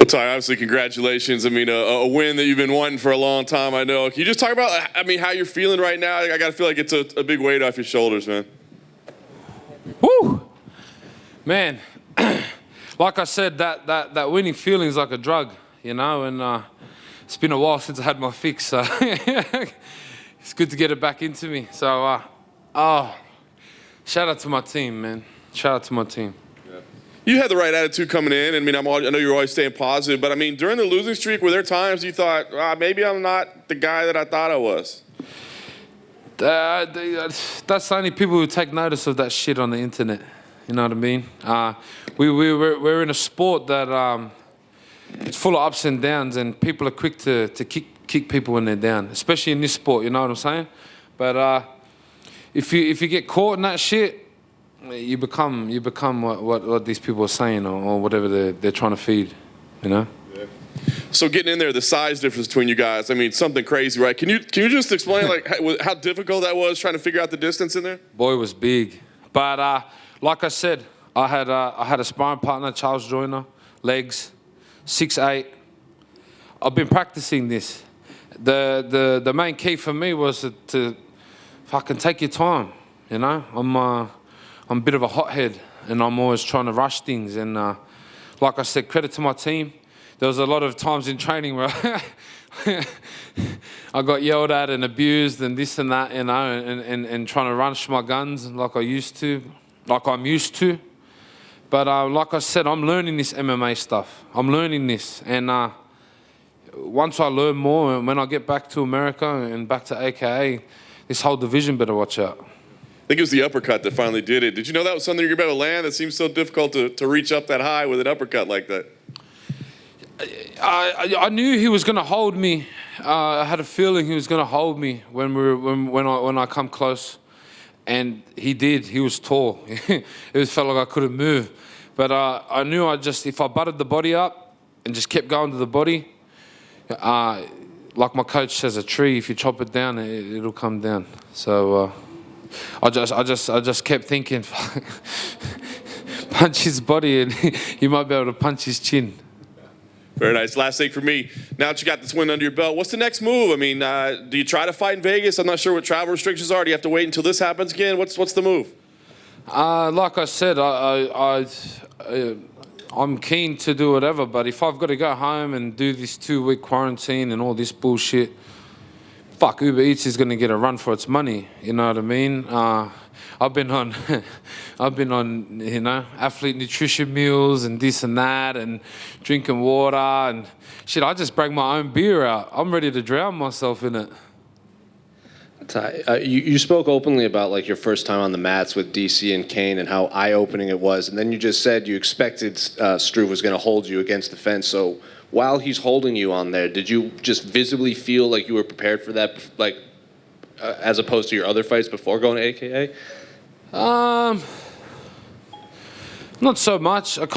Tai, obviously, congratulations. I mean, a win that you've been wanting for a long time, I know. Can you just talk about, how you're feeling right now? I got to feel like it's a big weight off your shoulders, man. Woo! Man, like I said, that winning feeling is like a drug, and it's been a while since I had my fix, so it's good to get it back into me. So, shout out to my team, man. Shout out to my team. You had the right attitude coming in. I know you're always staying positive, but during the losing streak, were there times you thought, maybe I'm not the guy that I thought I was? That's only people who take notice of that shit on the internet. You know what I mean? We're in a sport that it's full of ups and downs, and people are quick to kick people when they're down, especially in this sport. You know what I'm saying? But if you get caught in that shit, you become what these people are saying or whatever they're trying to feed, Yeah. So getting in there, the size difference between you guys, something crazy, right? Can you just explain how difficult that was trying to figure out the distance in there? Boy, it was big. But like I said, I had a sparring partner, Charles Joyner, legs, 6'8". I've been practicing this. The main key for me was to fucking take your time, I'm a bit of a hothead, and I'm always trying to rush things. And like I said, credit to my team. There was a lot of times in training where I got yelled at and abused and this and that, and trying to rush my guns like I'm used to. But like I said, I'm learning this MMA stuff. I'm learning this. And once I learn more, and when I get back to America and back to AKA, this whole division better watch out. I think it was the uppercut that finally did it. Did you know that was something you're about to land? That seems so difficult to reach up that high with an uppercut like that. I knew he was going to hold me. I had a feeling he was going to hold me when I come close, and he did. He was tall. It felt like I couldn't move, but I knew if I butted the body up and just kept going to the body, like my coach says, a tree. If you chop it down, it'll come down. So. I just kept thinking, punch his body and you might be able to punch his chin. Very nice. Last thing for me. Now that you got this win under your belt, what's the next move? Do you try to fight in Vegas? I'm not sure what travel restrictions are. Do you have to wait until this happens again? What's the move? Like I said, I'm keen to do whatever, but if I've got to go home and do this 2-week quarantine and all this bullshit, fuck, Uber Eats is going to get a run for its money. You know what I mean? I've been on, athlete nutrition meals and this and that and drinking water and shit. I just bring my own beer out. I'm ready to drown myself in it. Tai, you spoke openly about your first time on the mats with DC and Kane and how eye-opening it was, and then you just said you expected Struve was going to hold you against the fence. So while he's holding you on there, did you just visibly feel like you were prepared for that, as opposed to your other fights before going to AKA? Not so much. I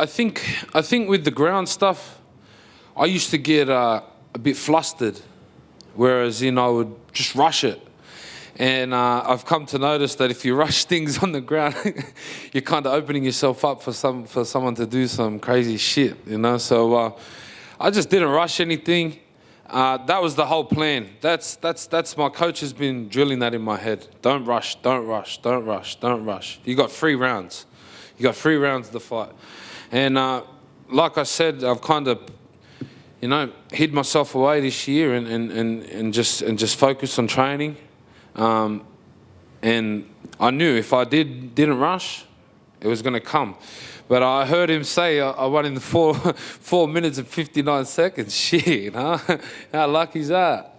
think with the ground stuff, I used to get a bit flustered, whereas I would just rush it. And I've come to notice that if you rush things on the ground, you're kind of opening yourself up for someone to do some crazy shit, So I just didn't rush anything. That was the whole plan. That's my coach has been drilling that in my head. Don't rush, don't rush, don't rush, don't rush. You got 3 rounds. You got 3 rounds to fight. And like I said, I've kind of, hid myself away this year and just focused on training. And I knew if I didn't rush, it was going to come. But I heard him say I won in the 4 minutes and 59 seconds. Shit, huh? How lucky is that?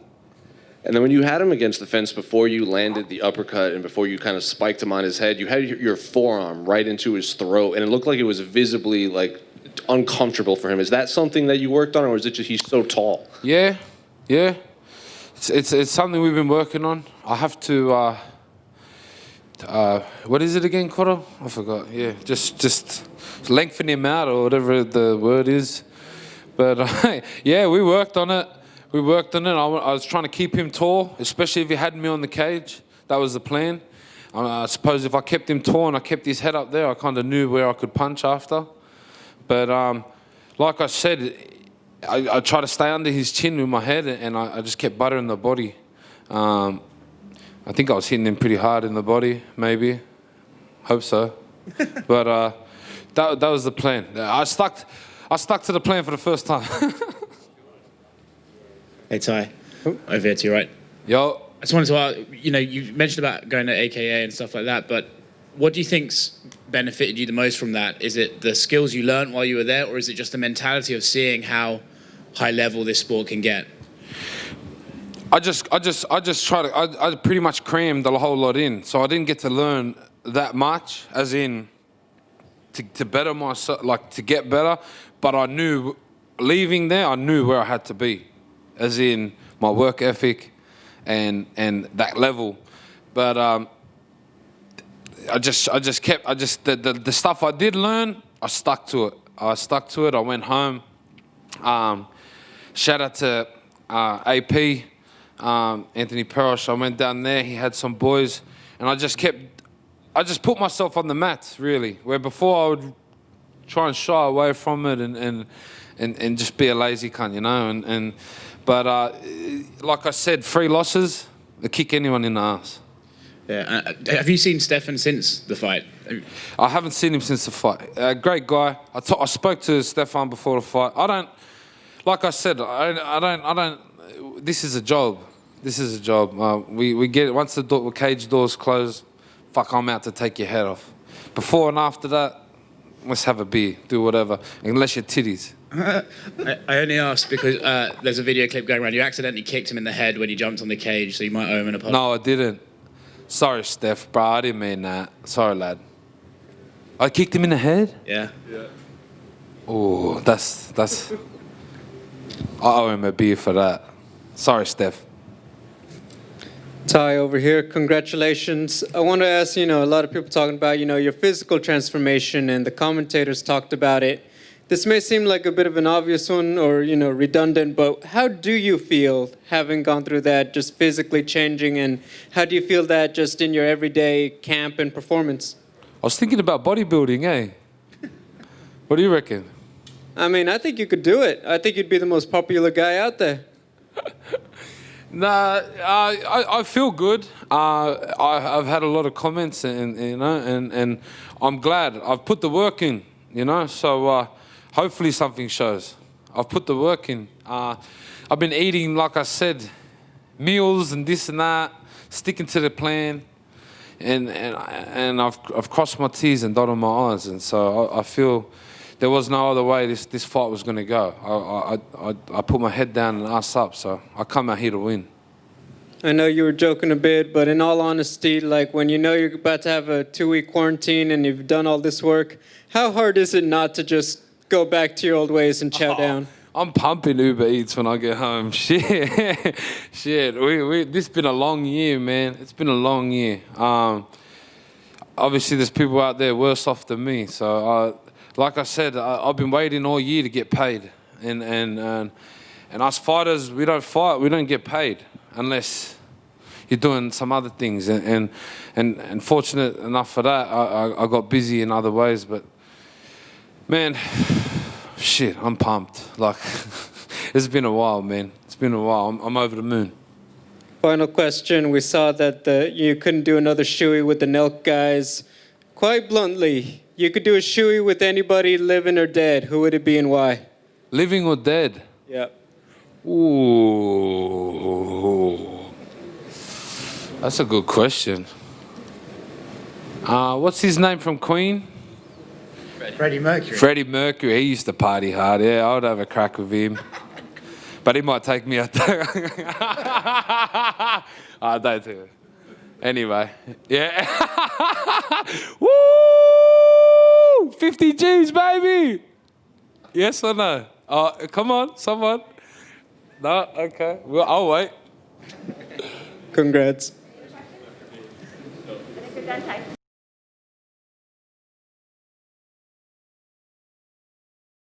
And then when you had him against the fence before you landed the uppercut and before you kind of spiked him on his head, you had your forearm right into his throat, and it looked like it was visibly uncomfortable for him. Is that something that you worked on, or is it just he's so tall? Yeah. It's something we've been working on. I have to. What is it again, Cotto? I forgot. Yeah, just lengthen him out or whatever the word is. But yeah, we worked on it. I was trying to keep him tall, especially if he had me on the cage. That was the plan. I suppose if I kept him tall and I kept his head up there, I kind of knew where I could punch after. But like I said, I try to stay under his chin with my head, and I just kept buttering the body. I think I was hitting him pretty hard in the body, maybe. Hope so. But that was the plan. I stuck to the plan for the first time. Hey, Tai. Over here to your right. Yo. I just wanted to ask, you mentioned about going to AKA and stuff like that, but what do you think's benefited you the most from that? Is it the skills you learned while you were there, or is it just the mentality of seeing how high level this sport can get? I just try to. I pretty much crammed the whole lot in, so I didn't get to learn that much, as in to better myself, like to get better. But I knew, leaving there, I knew where I had to be, as in my work ethic and that level. But the stuff I did learn, I stuck to it. I went home. Shout out to AP, Anthony Perosh. I went down there. He had some boys, and I just put myself on the mats, really. Where before I would try and shy away from it and just be a lazy cunt, But like I said, 3 losses, they kick anyone in the ass. Yeah. Have you seen Stefan since the fight? I haven't seen him since the fight. Great guy. I spoke to Stefan before the fight. Like I said, I don't. This is a job. We get it. Once the cage doors close, fuck, I'm out to take your head off. Before and after that, let's have a beer, do whatever, unless you're titties. I only asked because there's a video clip going around. You accidentally kicked him in the head when he jumped on the cage, so you might owe him an apology. No, I didn't. Sorry, Steph, bro. I didn't mean that. Sorry, lad. I kicked him in the head? Yeah. Oh, that's. I owe him a beer for that. Sorry, Steph. Tai over here, congratulations. I want to ask, a lot of people talking about, your physical transformation, and the commentators talked about it. This may seem like a bit of an obvious one or, redundant, but how do you feel having gone through that, just physically changing, and how do you feel that just in your everyday camp and performance? I was thinking about bodybuilding, eh? What do you reckon? I mean, I think you could do it. I think you'd be the most popular guy out there. Nah, I feel good. I've had a lot of comments, and I'm glad. I've put the work in, so hopefully something shows. I've put the work in. I've been eating, like I said, meals and this and that, sticking to the plan, and I've crossed my T's and dotted my I's, and so I feel there was no other way this fight was going to go. I put my head down and ass up, so I come out here to win. I know you were joking a bit, but in all honesty, like when you're about to have a 2-week quarantine and you've done all this work, how hard is it not to just go back to your old ways and chow down? I'm pumping Uber Eats when I get home. Shit. This has been a long year, man. It's been a long year. Obviously, there's people out there worse off than me. So, like I said, I've been waiting all year to get paid. And us fighters, we don't fight. We don't get paid unless you're doing some other things. And fortunate enough for that, I got busy in other ways. But, man, shit, I'm pumped. Like, it's been a while, man. It's been a while. I'm over the moon. Final question. We saw that you couldn't do another shoey with the Nelk guys. Quite bluntly, you could do a shoey with anybody, living or dead. Who would it be and why? Living or dead? Yeah. Ooh. That's a good question. What's his name from Queen? Freddie Mercury. Freddie Mercury. He used to party hard. Yeah, I would have a crack with him. But he might take me out there. I don't do it. Anyway, yeah. Woo! 50 G's, baby! Yes or no? Come on, someone. No? Okay. Well, I'll wait. Congrats.